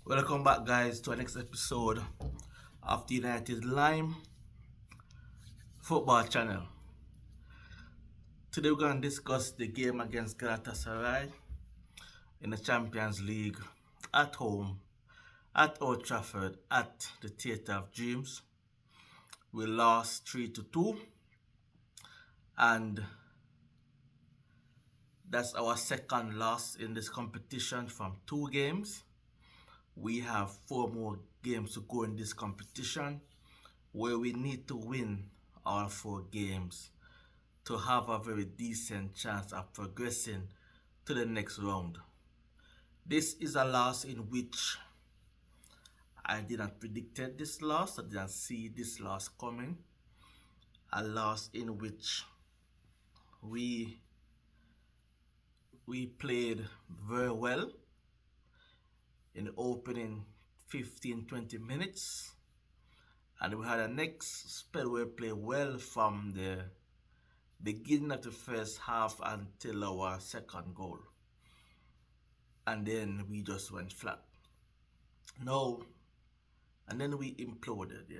Welcome back, guys, to our next episode of the United Lime Football Channel. Today, we're going to discuss the game against Galatasaray in the Champions League at home, at Old Trafford, at the Theatre of Dreams. We lost 3-2, and that's our second loss in this competition from 2 games. We have 4 more games to go in this competition, where we need to win all 4 games to have a very decent chance of progressing to the next round. This is a loss in which I did not predict this loss. I didn't see this loss coming. A loss in which we played very well in the opening 15-20 minutes, and we had a next spell where we played well from the beginning of the first half until our second goal, and then we just went flat. No, and then we imploded.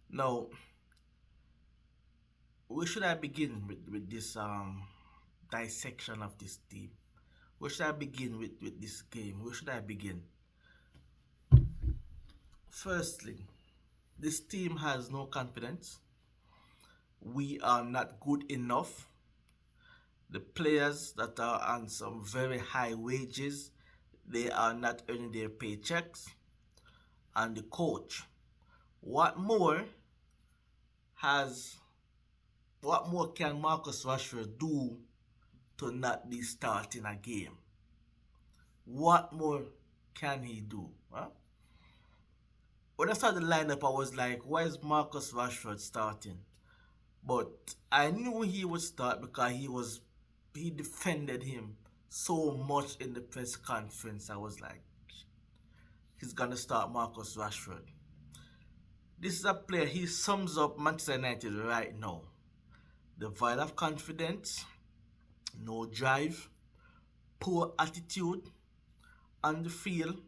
Now, where should I begin with this dissection of this team? Where should I begin with this game? Where should I begin? Firstly, this team has no confidence. We are not good enough. The players that are on some very high wages, they are not earning their paychecks. And the coach, what more can Marcus Rashford do to not be starting a game? What more can he do? Huh? When I saw the lineup, I was like, why is Marcus Rashford starting? But I knew he would start because he defended him so much in the press conference. I was like, he's gonna start Marcus Rashford. This is a player, he sums up Manchester United right now. The void of confidence, no drive, poor attitude on the field,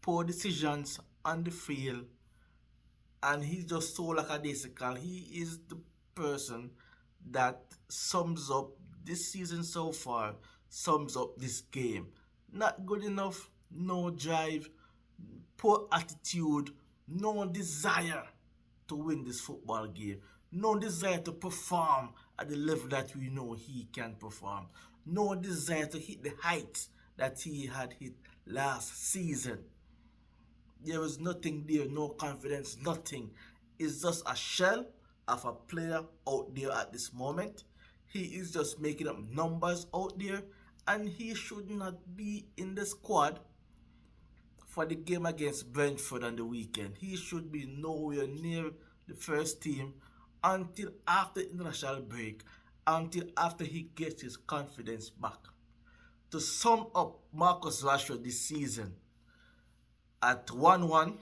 poor decisions on the field, and he's just so lackadaisical. He is the person that sums up this season so far, sums up this game. Not good enough, no drive, poor attitude, no desire to win this football game, no desire to perform at the level that we know he can perform, no desire to hit the heights that he had hit last season. There is nothing there, no confidence, nothing. It's just a shell of a player out there at this moment. He is just making up numbers out there, and he should not be in the squad for the game against Brentford on the weekend. He should be nowhere near the first team until after the international break, until after he gets his confidence back. To sum up Marcus Rashford this season, at 1-1,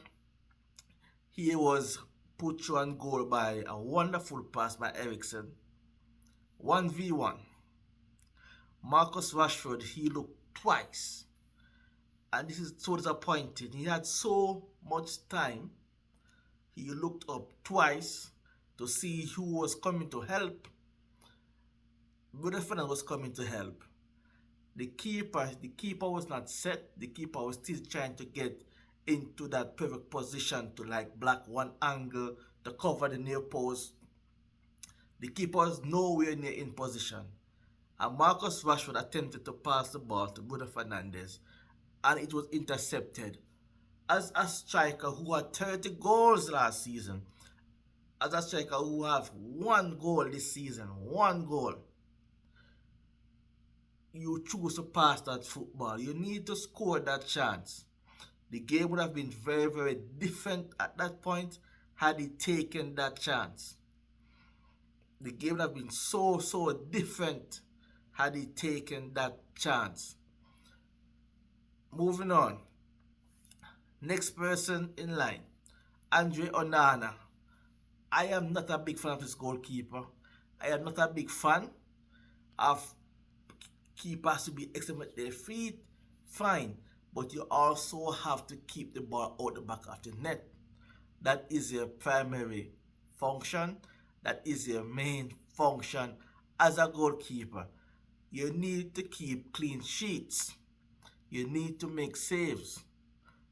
he was put through on goal by a wonderful pass by Ericsson. 1v1. Marcus Rashford, he looked twice. And this is so disappointing. He had so much time. He looked up twice to see who was coming to help. Bruno Fernandes was coming to help. The keeper was not set. The keeper was still trying to get into that perfect position to block one angle to cover the near post. The keeper was nowhere near in position. And Marcus Rashford attempted to pass the ball to Bruno Fernandes, and it was intercepted. As a striker who had 30 goals last season, as a striker who have 1 goal this season, 1 goal, you choose to pass that football. You need to score that chance. The game would have been very, very different at that point had he taken that chance. The game would have been so different had he taken that chance. Moving on. Next person in line, Andre Onana. I am not a big fan of this goalkeeper. I am not a big fan of keepers to be excellent with their feet. Fine. but you also have to keep the ball out the back of the net. That is your primary function. That is your main function as a goalkeeper. You need to keep clean sheets. You need to make saves.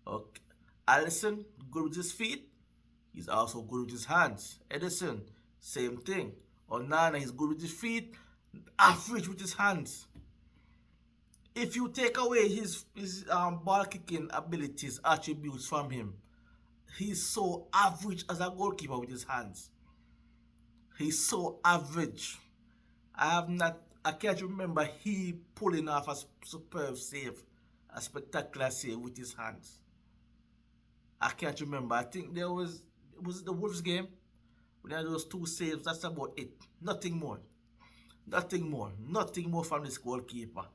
Okay. Allison, good with his feet. He's also good with his hands. Edison, same thing. Onana, he's good with his feet. Average with his hands. If you take away his ball kicking abilities, attributes from him, he's so average as a goalkeeper with his hands. He's so average. I can't remember he pulling off a superb save, a spectacular save with his hands. I can't remember. I think it was the Wolves game. When they had those two saves, that's about it. Nothing more. Nothing more. Nothing more from this goalkeeper.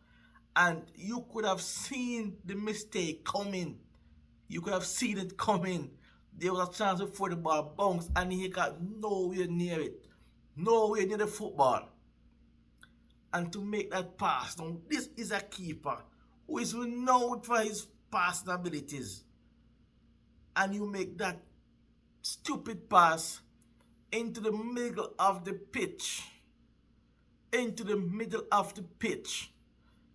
And you could have seen the mistake coming. You could have seen it coming. There was a chance before the ball bounced and he got nowhere near it. Nowhere near the football. And to make that pass, now this is a keeper who is renowned for his passing abilities. And you make that stupid pass into the middle of the pitch. Into the middle of the pitch.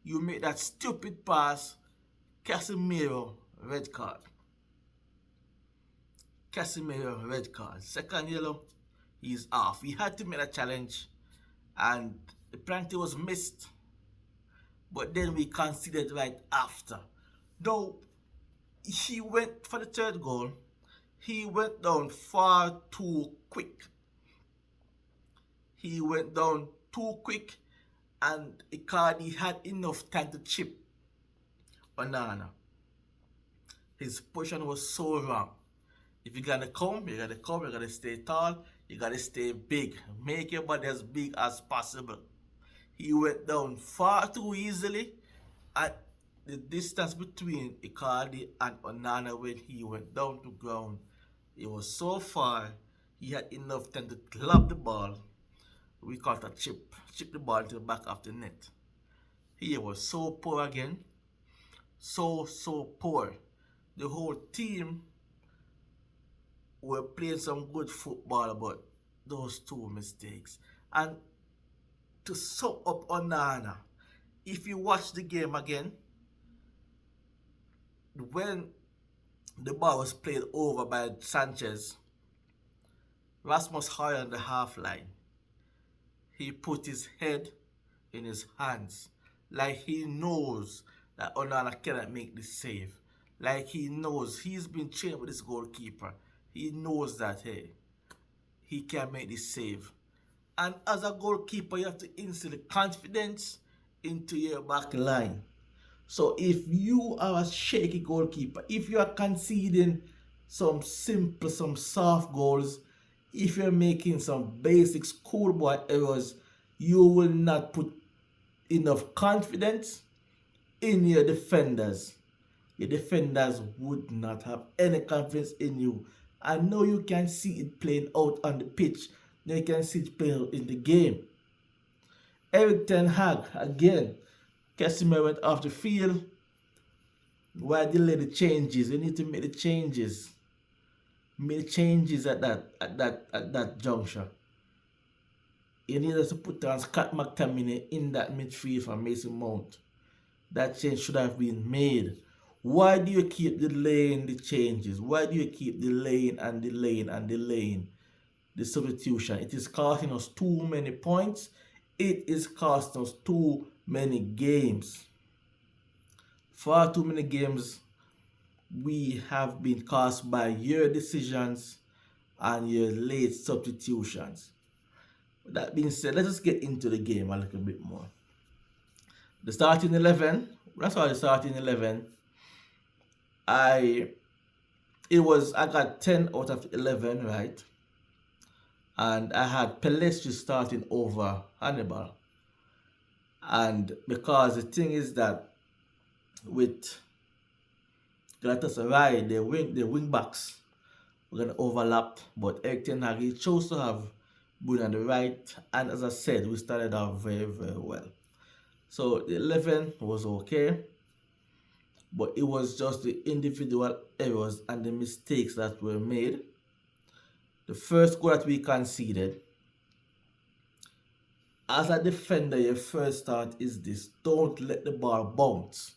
You make that stupid pass. Casemiro, red card. Casemiro, red card. Second yellow, he's off. He had to make a challenge and the penalty was missed. But then we conceded right after. Though he went for the third goal, he went down far too quick. He went down too quick and Icardi had enough time to chip Onana. His position was so wrong. If you're gonna come, you gotta stay tall, you gotta stay big. Make your body as big as possible. He went down far too easily and the distance between Icardi and Onana when he went down to ground, it was so far, he had enough time to club the ball. We call it a chip the ball into the back of the net. He was so poor again. So poor. The whole team were playing some good football, but those two mistakes. And to sum up Onana, if you watch the game again, when the ball was played over by Sanchez, Rasmus Højlund on the half line, he put his head in his hands like he knows that Onana cannot make this save. Like he knows he's been trained with this goalkeeper. He knows that, hey, he can make this save. And as a goalkeeper, you have to instill confidence into your back line. So if you are a shaky goalkeeper, if you are conceding some simple, some soft goals, if you're making some basic schoolboy errors, you will not put enough confidence in your defenders. Your defenders would not have any confidence in you. I know you can see it playing out on the pitch. You can see it playing out in the game. Erik ten Hag, again, Casemiro went off the field. Why delay the changes? You need to make the changes. Make changes at that juncture. You need us to put on Scott McTominay in that midfield for Mason Mount. That change should have been made. Why do you keep delaying the changes? Why do you keep delaying and delaying and delaying the substitution? It is costing us too many points. It is costing us too many games. Far too many games we have been caused by your decisions and your late substitutions. With that being said, let's just get into the game a little bit more. The starting 11, that's why the starting 11, I got 10 out of 11, right? And I had Pelestri starting over Hannibal. And because the thing is that with Galatasaray, the wing backs were going to overlap, but Erik ten Hag, he chose to have Bruno on the right, and as I said, we started out very, very well. So the 11 was okay. but it was just the individual errors and the mistakes that were made. The first goal that we conceded, as a defender, your first start is this: don't let the ball bounce.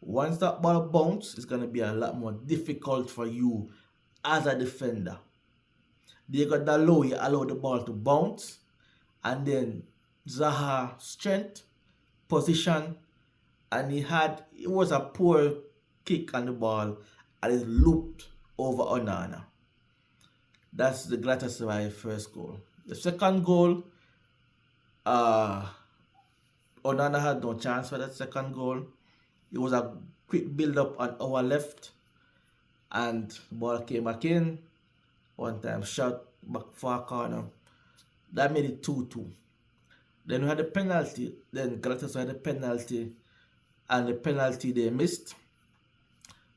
Once that ball bounces, it's going to be a lot more difficult for you as a defender. They got the low, you allow the ball to bounce, and then Zaha strength, position, and it was a poor kick on the ball, and it looped over Onana. That's the Galatasaray first goal. The second goal, Onana had no chance for that second goal. It was a quick build-up on our left, and the ball came back in. One time shot back far corner. That made it 2-2. Then we had the penalty. Then Galatasaray had the penalty, and the penalty they missed.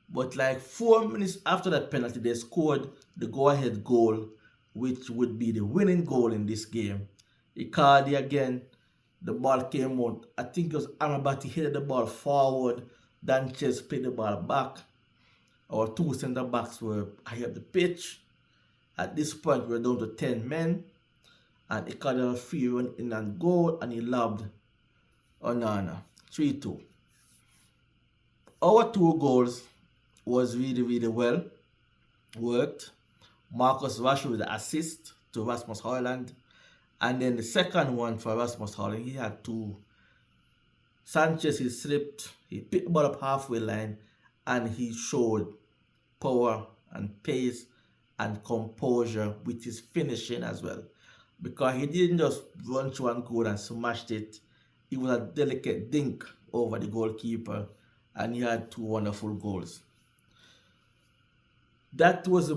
But like 4 minutes after that penalty, they scored the go-ahead goal, which would be the winning goal in this game. Icardi again, the ball came out. I think it was Amabati headed the ball forward. Sanchez played the ball back. Our two centre backs were high up the pitch. At this point, we were down to 10 men. And Icardi had a free run in and goal, and he lobbed Onana. 3-2. Our two goals was really, really well worked. Marcus Rashford with the assist to Rasmus Højlund. And then the second one for Rasmus Højlund, he had two. Sanchez, he slipped, he picked the ball up halfway line, and he showed power and pace and composure with his finishing as well. Because he didn't just run through and goal and smashed it. It was a delicate dink over the goalkeeper, and he had two wonderful goals. That was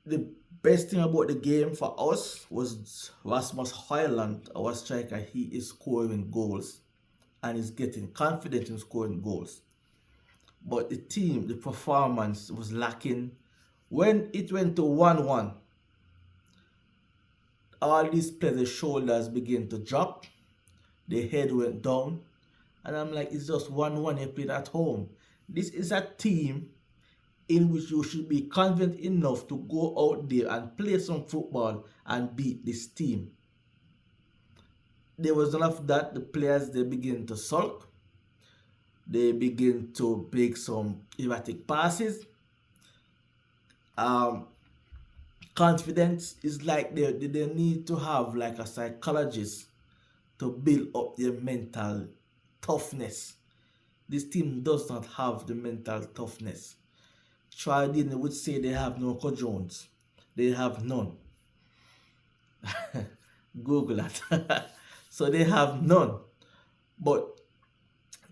the best thing about the game for us was Rasmus Højlund, our striker. He is scoring goals and is getting confident in scoring goals. But the team, the performance was lacking. When it went to 1-1, all these players' shoulders began to drop. Their head went down. And I'm like, it's just 1-1, you played at home. This is a team in which you should be confident enough to go out there and play some football and beat this team. There was none of that. The players, they begin to sulk. They begin to make some erratic passes. Confidence is like they need to have like a psychologist to build up their mental toughness. This team does not have the mental toughness. Chardin would say they have no Jones. They have none. Google that. So they have none. But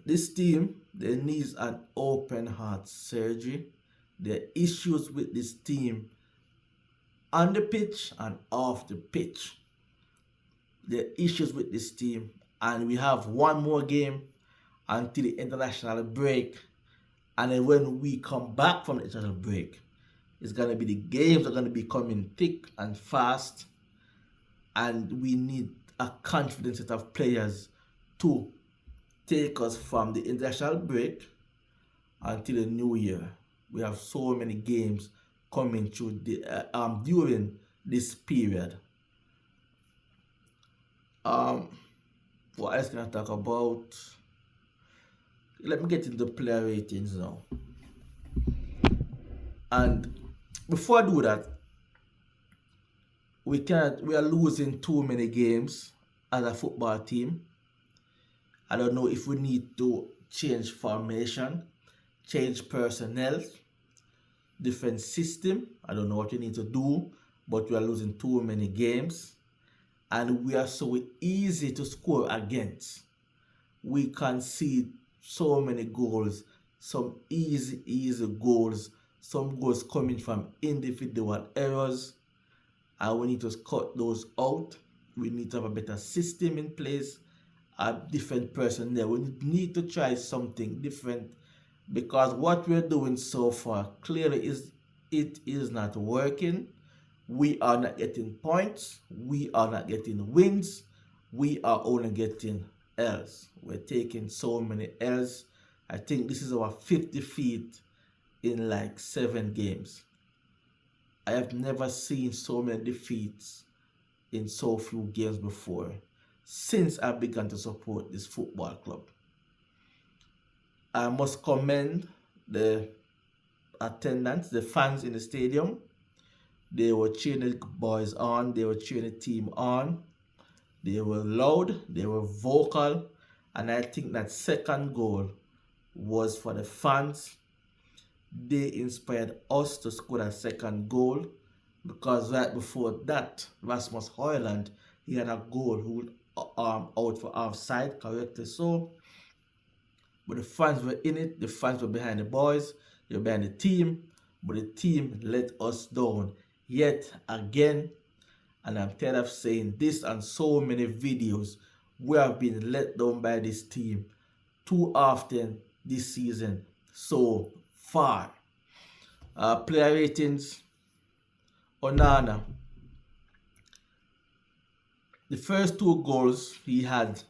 this team, they needs an open heart surgery. There are issues with this team on the pitch and off the pitch. There are issues with this team, and we have one more game until the international break. And then when we come back from the international break, it's going to be the games are going to be coming thick and fast. And we need a confident set of players to take us from the international break until the new year. We have so many games coming through during this period. What else can I talk about? Let me get into player ratings now. And before I do that, we are losing too many games as a football team. I don't know if we need to change formation, change personnel, different system. I don't know what we need to do, but we are losing too many games. And we are so easy to score against. We concede so many goals, some easy goals, some goals coming from individual errors, and we need to cut those out. We need to have a better system in place, a different personnel. We need to try something different, because what we're doing so far clearly is not working. We are not getting points, we are not getting wins, we are only getting L's. We're taking so many L's. I think this is our 5th defeat in like 7 games. I have never seen so many defeats in so few games before since I began to support this football club. I must commend the attendants, the fans in the stadium. They were cheering the boys on, they were cheering the team on. They were loud, they were vocal, and I think that second goal was for the fans. They inspired us to score that second goal, because right before that, Rasmus Højlund, he had a goal who out for offside, correctly so. But the fans were in it, the fans were behind the boys, they were behind the team, but the team let us down yet again. And I'm tired of saying this on so many videos. We have been let down by this team too often this season so far. Player ratings, Onana. The first 2 goals, he had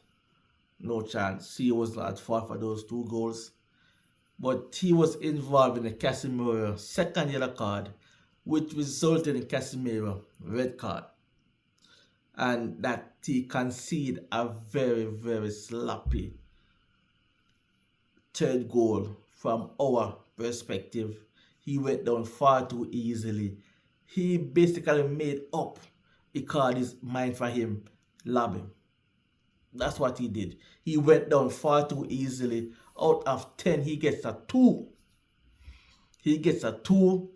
no chance. He was not at fault for those 2 goals. But he was involved in the Casemiro second yellow card, which resulted in Casemiro red card. And that he conceded a very, very sloppy 3rd goal from our perspective. He went down far too easily. He basically made up Icardi's mind for him, lob him. That's what he did. He went down far too easily. Out of 10, he gets a 2. He gets a 2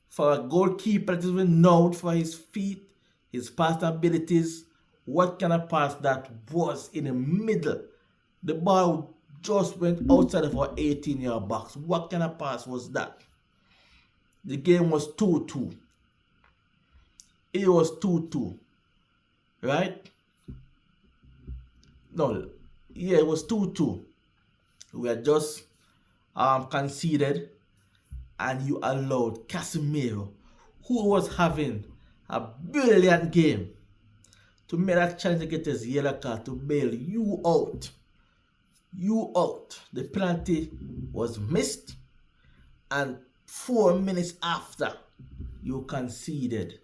for a goalkeeper that is renowned for his feet, his passing abilities. What kind of pass that was in the middle? The ball just went outside of our 18-yard box. What kind of pass was that? The game was 2-2. It was 2-2. Right? No. Yeah, it was 2-2. We had just conceded, and you allowed Casemiro, who was having a brilliant game, to make that chance to get his yellow card, to bail you out. You out. The penalty was missed, and 4 minutes after, you conceded.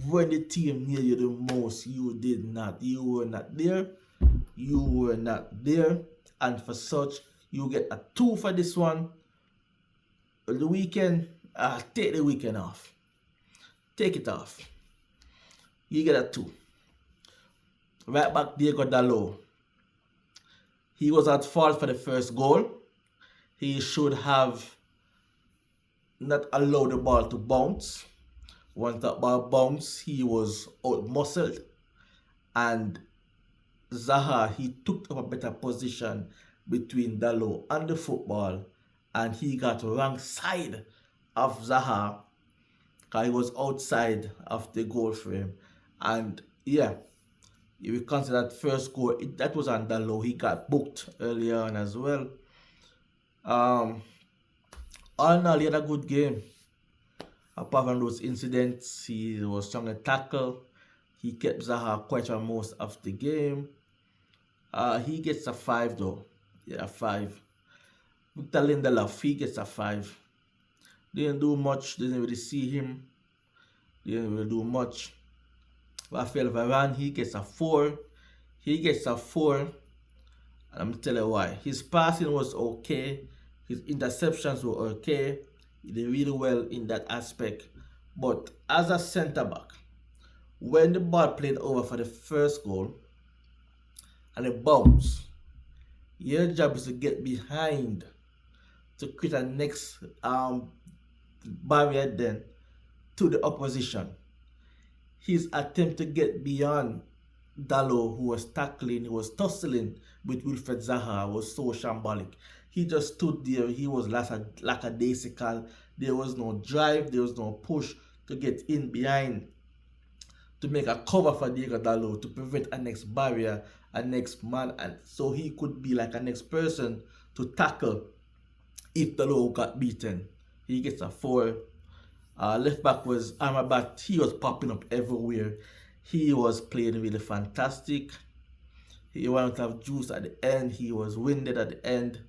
When the team needed you the most, you did not. You were not there. You were not there. And for such, you get a 2 for this one. The weekend, take the weekend off. Take it off. You get a 2. Right back, Diego Dalot. He was at fault for the first goal. He should have not allowed the ball to bounce. Once that ball bounced, he was out-muscled. And Zaha, he took up a better position between Dalot and the football, and he got wrong side of Zaha because he was outside of the goal frame. And yeah, if you consider that first goal, that was on Dalot. He got booked earlier on as well. All in all, he had a good game. Apart from those incidents, he was strong in tackle. He kept Zaha quite for most of the game. He gets a 5 though. Yeah, 5. Victor Lindelof, he gets a 5. Didn't do much. Didn't really see him. Didn't really do much. Rafael Varane, he gets a 4. He gets a 4. And I'm telling you why. His passing was okay. His interceptions were okay. He did really well in that aspect. But as a centre back, when the ball played over for the first goal and it bounced, your job is to get behind to create a next barrier then to the opposition. His attempt to get beyond Dalot, who was tackling, he was tussling with Wilfred Zaha, was so shambolic. He just stood there. He was lackadaisical. There was no drive. There was no push to get in behind to make a cover for Diego Dalot, to prevent a next barrier, a next man, and so he could be like a next person to tackle if Dalot got beaten. He gets a 4. Left back was Amrabat. He was popping up everywhere. He was playing really fantastic. He went out of juice at the end. He was winded at the end.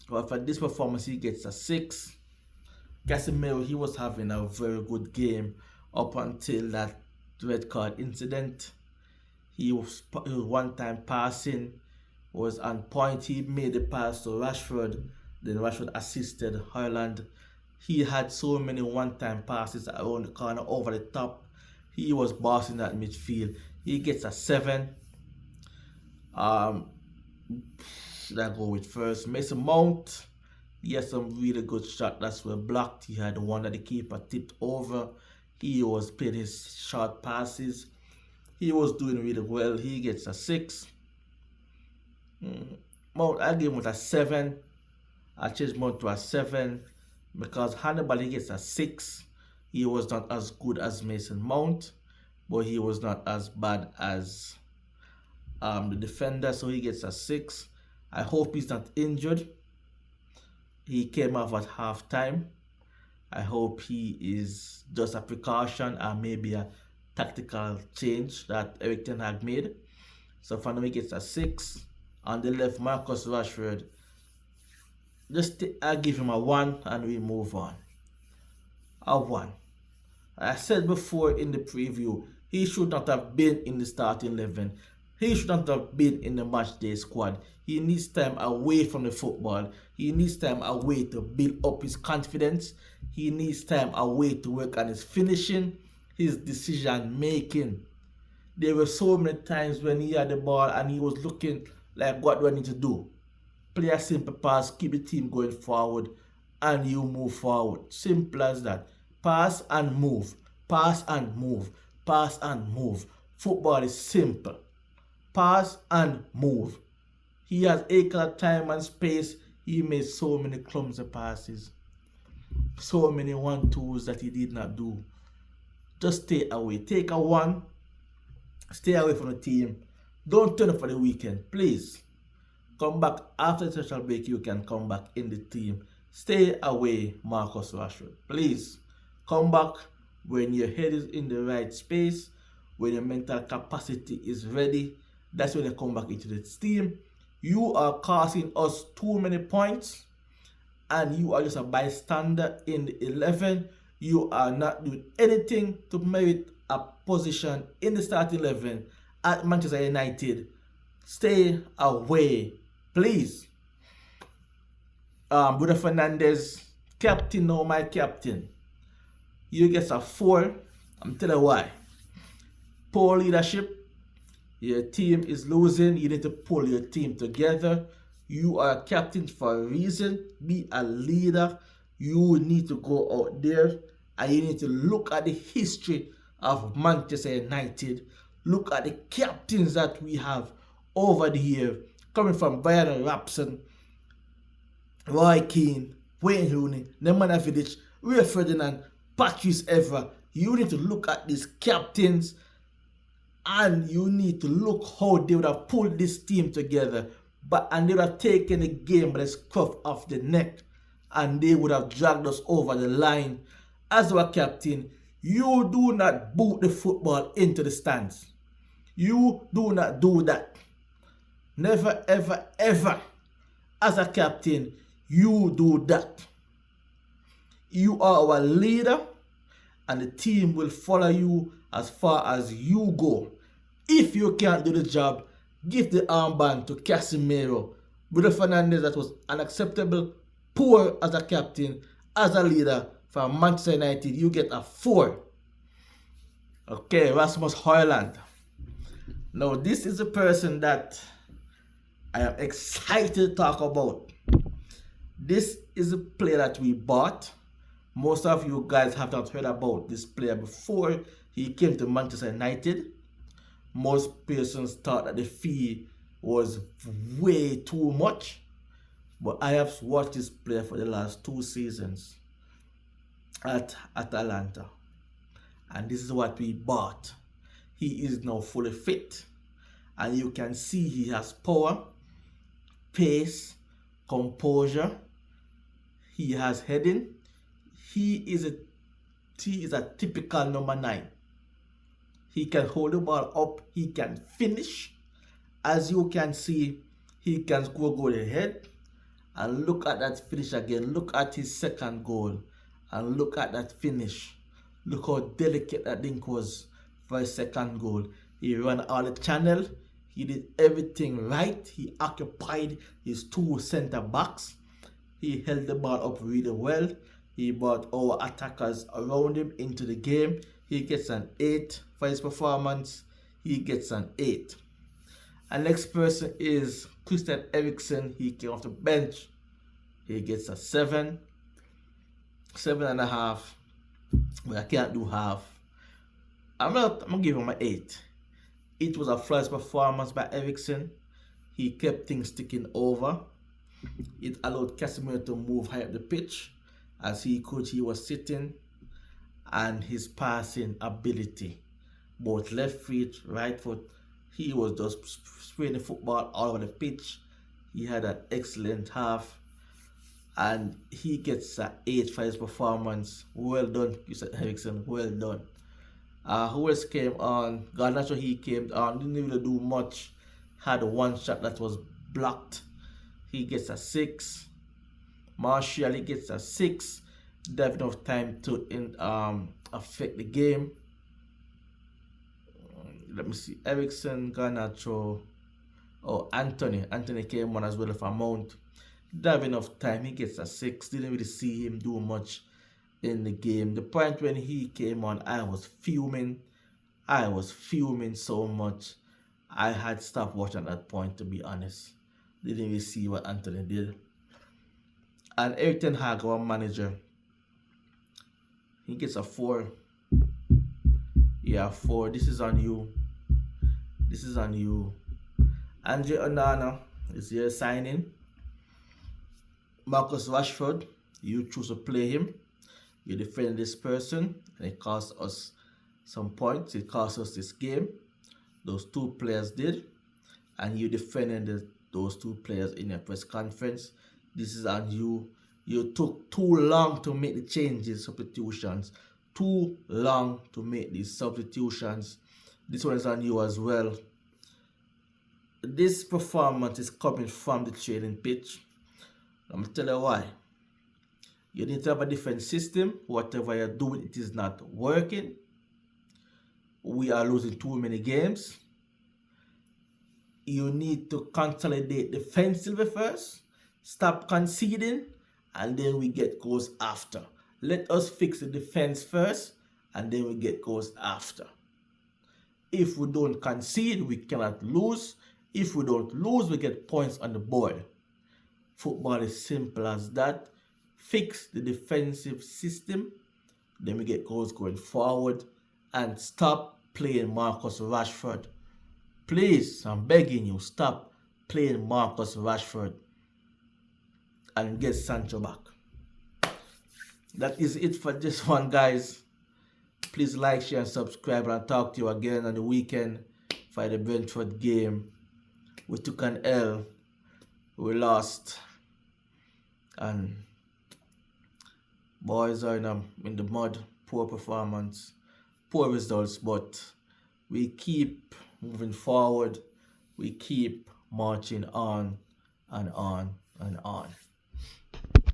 But for this performance, he gets a 6. Casemiro, he was having a very good game up until that red card incident. He was one time passing, was on point. He made the pass to Rashford. Then Rashford assisted Haaland. He had so many one-time passes around the corner, over the top. He was bossing that midfield. He gets a 7. That go with first. Mason Mount, he had some really good shots that were blocked. He had one that the keeper tipped over. He was playing his short passes. He was doing really well. He gets a 6. Mount, I give him with a 7. I changed Mount to a 7 because Hannibal, he gets a 6. He was not as good as Mason Mount, but he was not as bad as the defender, so he gets a 6. I hope he's not injured. He came off at half time. I hope he is just a precaution or maybe a tactical change that Eric Ten Hag made. So for now, he gets a 6. On the left, Marcus Rashford, I give him a 1 and we move on. A 1. I said before in the preview, he should not have been in the starting 11. He should not have been in the match day squad. He needs time away from the football. He needs time away to build up his confidence. He needs time away to work on his finishing, his decision making. There were so many times when he had the ball and he was looking like, what do I need to do? Play a simple pass, keep the team going forward, and you move forward. Simple as that. Pass and move. Pass and move. Pass and move. Football is simple. Pass and move. He has acre of time and space. He made so many clumsy passes. So many 1-2s that he did not do. Just stay away. Take a 1. Stay away from the team. Don't turn up for the weekend. Please. Come back after the social break. You can come back in the team. Stay away, Marcus Rashford. Please. Come back when your head is in the right space. When your mental capacity is ready. That's when you come back into the team. You are costing us too many points. And you are just a bystander in the 11. You are not doing anything to merit a position in the starting 11 at Manchester United. Stay away, please. Bruno Fernandes, captain, no, my captain. You get a 4. I'm telling you why. Poor leadership. Your team is losing. You need to pull your team together. You are a captain for a reason. Be a leader. You need to go out there and you need to look at the history of Manchester United. Look at the captains that we have over the year. Coming from Brian Robson, Roy Keane, Wayne Rooney, Nemanja Vidic, Rio Ferdinand, Patrice Evra. You need to look at these captains and you need to look how they would have pulled this team together. And they would have taken the game by the scruff of the neck and they would have dragged us over the line. As our captain, you do not boot the football into the stands. You do not do that. Never, ever, ever. As a captain, you do that. You are our leader and the team will follow you as far as you go. If you can't do the job, give the armband to Casemiro. Bruno Fernandes, that was unacceptable. Poor as a captain, as a leader for Manchester United. You get a 4. Okay, Rasmus Højlund. Now, this is a person that I am excited to talk about. This is a player that we bought. Most of you guys have not heard about this player before he came to Manchester United. Most persons thought that the fee was way too much. But I have watched this player for the last 2 seasons at Atalanta. And this is what we bought. He is now fully fit. And you can see he has power, pace, composure. He has heading. He is a typical number 9. He can hold the ball up. He can finish. As you can see, he can score goal ahead. And look at that finish again. Look at his second goal. And look at that finish. Look how delicate that thing was for his second goal. He ran all the channel. He did everything right. He occupied his two center backs. He held the ball up really well. He brought our attackers around him into the game. He gets an 8 for his performance. He gets an 8. And next person is Christian Eriksen. He came off the bench. He gets a 7. 7.5. But I can't do half. I'm gonna give him an 8. It was a flawless performance by Eriksen. He kept things ticking over. It allowed Casemiro to move high up the pitch as he could. He was sitting, and his passing ability, both left foot, right foot, he was just spraying the football all over the pitch. He had an excellent half, and he gets an 8 for his performance. Well done, Christian Eriksen. Well done. Who else came on? Garnacho, he came on, didn't really do much. Had one shot that was blocked. He gets a 6. Martial, he gets a 6. Didn't have enough time to affect the game. Let me see. Eriksen, Garnacho. Oh, Anthony. Anthony came on as well for Mount. Didn't have enough time. He gets a 6. Didn't really see him do much in the game. The point when he came on, I was fuming. I was fuming so much. I had stopped watching at that point, to be honest. Didn't really see what Anthony did. And Erik ten Hag, our manager, he gets a 4. Yeah, 4. This is on you. This is on you. Andre Onana is here signing. Marcus Rashford, you choose to play him. You defend this person, and it cost us some points. It cost us this game. Those two players did, and you defended those two players in your press conference. This is on you. You took too long to make the changes, substitutions. Too long to make these substitutions. This one is on you as well. This performance is coming from the training pitch. I'm going to tell you why. You need to have a different system. Whatever you're doing, it is not working. We are losing too many games. You need to consolidate defensively first. Stop conceding. And then we get goals after. Let us fix the defense first. And then we get goals after. If we don't concede, we cannot lose. If we don't lose, we get points on the board. Football is simple as that. Fix the defensive system, then we get goals going forward, and stop playing Marcus Rashford. Please, I'm begging you, stop playing Marcus Rashford and get Sancho back. That is it for this one, guys. Please like, share, and subscribe, and I'll talk to you again on the weekend for the Brentford game. We took an L, we lost, and boys are in the mud. Poor performance, poor results, but we keep moving forward. We keep marching on and on and on.